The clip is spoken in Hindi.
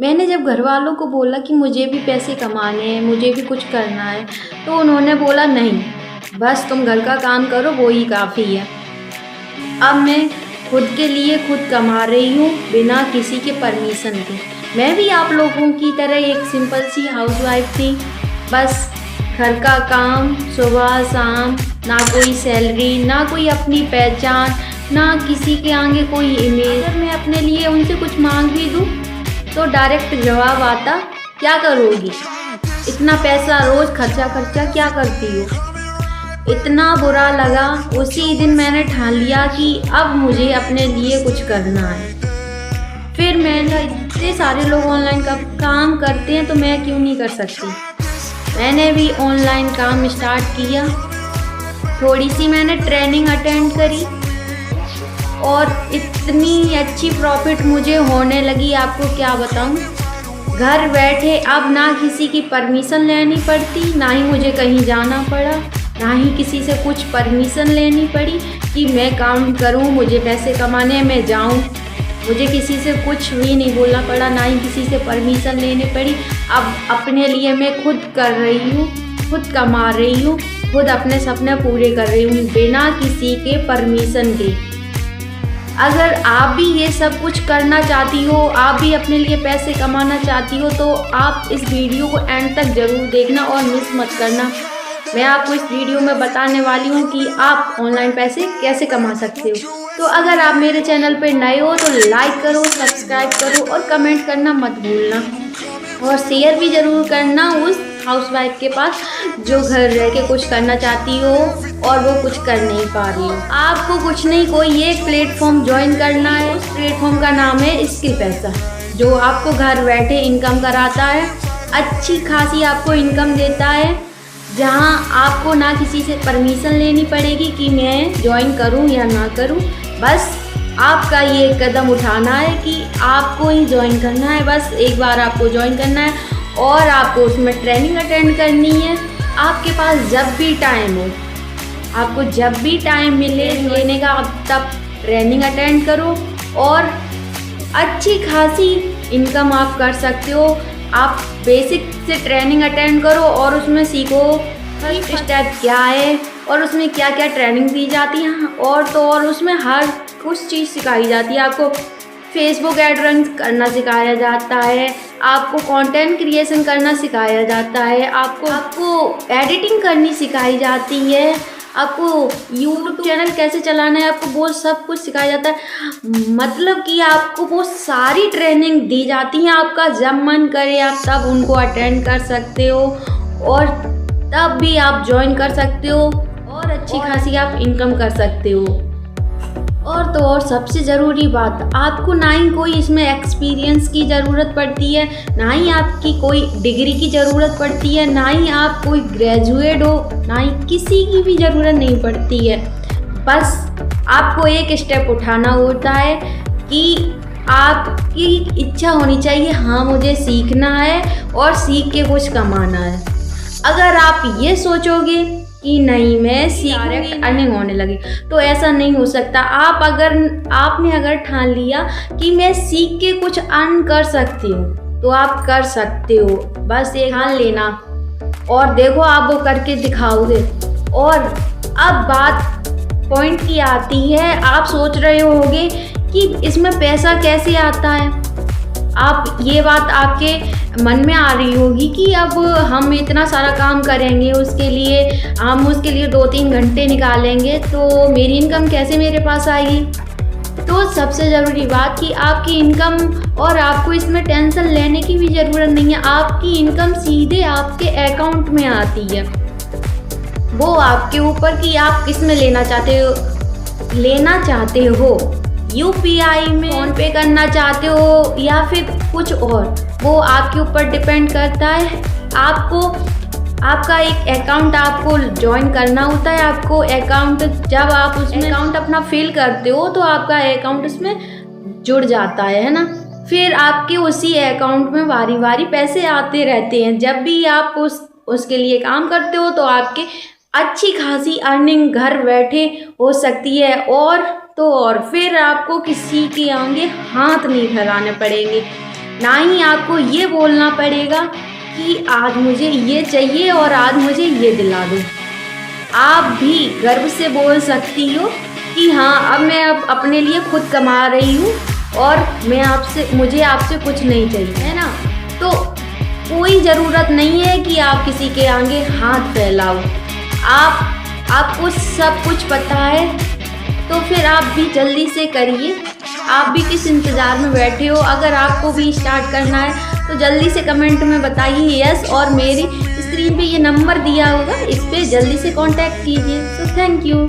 मैंने जब घर वालों को बोला कि मुझे भी पैसे कमाने हैं, मुझे भी कुछ करना है, तो उन्होंने बोला नहीं, बस तुम घर का काम करो वो ही काफ़ी है। अब मैं खुद के लिए खुद कमा रही हूँ बिना किसी के परमिशन के। मैं भी आप लोगों की तरह एक सिंपल सी हाउसवाइफ थी, बस घर का काम सुबह शाम, ना कोई सैलरी, ना कोई अपनी पहचान, ना किसी के आगे कोई इमेज। अगर मैं अपने लिए उनसे कुछ मांग भी दूँ तो डायरेक्ट जवाब आता, क्या करोगी, इतना पैसा रोज़ खर्चा क्या करती हो। इतना बुरा लगा। उसी दिन मैंने ठान लिया कि अब मुझे अपने लिए कुछ करना है। फिर मैंने, इतने सारे लोग ऑनलाइन का काम करते हैं तो मैं क्यों नहीं कर सकती। मैंने भी ऑनलाइन काम स्टार्ट किया। थोड़ी सी मैंने ट्रेनिंग अटेंड करी और इतनी अच्छी प्रॉफिट मुझे होने लगी, आपको क्या बताऊं। घर बैठे अब ना किसी की परमिशन लेनी पड़ती, ना ही मुझे कहीं जाना पड़ा, ना ही किसी से कुछ परमिशन लेनी पड़ी कि मैं काम करूं, मुझे पैसे कमाने मैं जाऊं। मुझे किसी से कुछ भी नहीं बोलना पड़ा, ना ही किसी से परमिशन लेनी पड़ी। अब अपने लिए मैं खुद कर रही हूँ, खुद कमा रही हूँ, खुद अपने सपने पूरे कर रही हूँ बिना किसी के परमिशन के। अगर आप भी ये सब कुछ करना चाहती हो, आप भी अपने लिए पैसे कमाना चाहती हो, तो आप इस वीडियो को एंड तक ज़रूर देखना और मिस मत करना। मैं आपको इस वीडियो में बताने वाली हूँ कि आप ऑनलाइन पैसे कैसे कमा सकते हो। तो अगर आप मेरे चैनल पे नए हो तो लाइक करो, सब्सक्राइब करो और कमेंट करना मत भूलना, और शेयर भी ज़रूर करना उस हाउसवाइफ के पास जो घर रह के कुछ करना चाहती हो और वो कुछ कर नहीं पा रही हो। आपको कुछ नहीं, कोई एक प्लेटफॉर्म ज्वाइन करना है। उस प्लेटफॉर्म का नाम है स्किल पैसा, जो आपको घर बैठे इनकम कराता है, अच्छी खासी आपको इनकम देता है, जहां आपको ना किसी से परमिशन लेनी पड़ेगी कि मैं ज्वाइन करूं या ना करूं। बस आपका ये कदम उठाना है कि आपको ही ज्वाइन करना है। बस एक बार आपको ज्वाइन करना है और आपको उसमें ट्रेनिंग अटेंड करनी है। आपके पास जब भी टाइम हो, आपको जब भी टाइम मिले लेने का, आप तब ट्रेनिंग अटेंड करो और अच्छी खासी इनकम आप कर सकते हो। आप बेसिक से ट्रेनिंग अटेंड करो और उसमें सीखो फर्स्ट स्टेप क्या है और उसमें क्या क्या ट्रेनिंग दी जाती है, और तो और उसमें हर कुछ चीज़ सिखाई जाती है। आपको फेसबुक एड रन करना सिखाया जाता है, आपको कंटेंट क्रिएशन करना सिखाया जाता है, आपको एडिटिंग करनी सिखाई जाती है, आपको यूट्यूब चैनल कैसे चलाना है, आपको वो सब कुछ सिखाया जाता है। मतलब कि आपको वो सारी ट्रेनिंग दी जाती है। आपका जब मन करे आप तब उनको अटेंड कर सकते हो और तब भी आप ज्वाइन कर सकते हो और अच्छी खासी आप इनकम कर सकते हो। और तो और सबसे ज़रूरी बात, आपको ना ही कोई इसमें एक्सपीरियंस की ज़रूरत पड़ती है, ना ही आपकी कोई डिग्री की ज़रूरत पड़ती है, ना ही आप कोई ग्रेजुएट हो, ना ही किसी की भी ज़रूरत नहीं पड़ती है। बस आपको एक स्टेप उठाना होता है कि आपकी इच्छा होनी चाहिए, हाँ मुझे सीखना है और सीख के कुछ कमाना है। अगर आप ये सोचोगे कि नहीं मैं डायरेक्ट अर्निंग होने लगी, तो ऐसा नहीं हो सकता। आपने अगर ठान लिया कि मैं सीख के कुछ अर्न कर सकती हूँ, तो आप कर सकते हो। बस एक ठान लेना और देखो आप वो करके दिखाओगे। और अब बात पॉइंट की आती है, आप सोच रहे होगे कि इसमें पैसा कैसे आता है। आप ये बात आपके मन में आ रही होगी कि अब हम इतना सारा काम करेंगे, उसके लिए 2-3 घंटे निकालेंगे, तो मेरी इनकम कैसे मेरे पास आएगी। तो सबसे ज़रूरी बात कि आपकी इनकम, और आपको इसमें टेंशन लेने की भी ज़रूरत नहीं है, आपकी इनकम सीधे आपके अकाउंट में आती है। वो आपके ऊपर कि आप किस में लेना चाहते हो, यूपीआई में, फोन पे करना चाहते हो या फिर कुछ और, वो आपके ऊपर डिपेंड करता है। आपका एक अकाउंट आपको ज्वाइन करना होता है। आपको अकाउंट, जब आप उसमें अकाउंट अपना फिल करते हो तो आपका अकाउंट उसमें जुड़ जाता है ना। फिर आपके उसी अकाउंट में बारी बारी पैसे आते रहते हैं। जब भी आप उसके लिए काम करते हो तो आपके अच्छी खासी अर्निंग घर बैठे हो सकती है। और तो और फिर आपको किसी के आगे हाथ नहीं फैलाने पड़ेंगे। ना ही आपको ये बोलना पड़ेगा कि आज मुझे ये चाहिए और आज मुझे ये दिला दो। आप भी गर्व से बोल सकती हो कि हाँ, अब मैं अपने लिए खुद कमा रही हूँ और मुझे आपसे कुछ नहीं चाहिए, है ना। तो कोई ज़रूरत नहीं है कि आप किसी के आगे हाथ फैलाओ। आपको सब कुछ पता है, तो फिर आप भी जल्दी से करिए। आप भी किस इंतज़ार में बैठे हो? अगर आपको भी स्टार्ट करना है तो जल्दी से कमेंट में बताइए यस, और मेरी स्क्रीन पे ये नंबर दिया होगा, इस पे जल्दी से कांटेक्ट कीजिए। So thank you.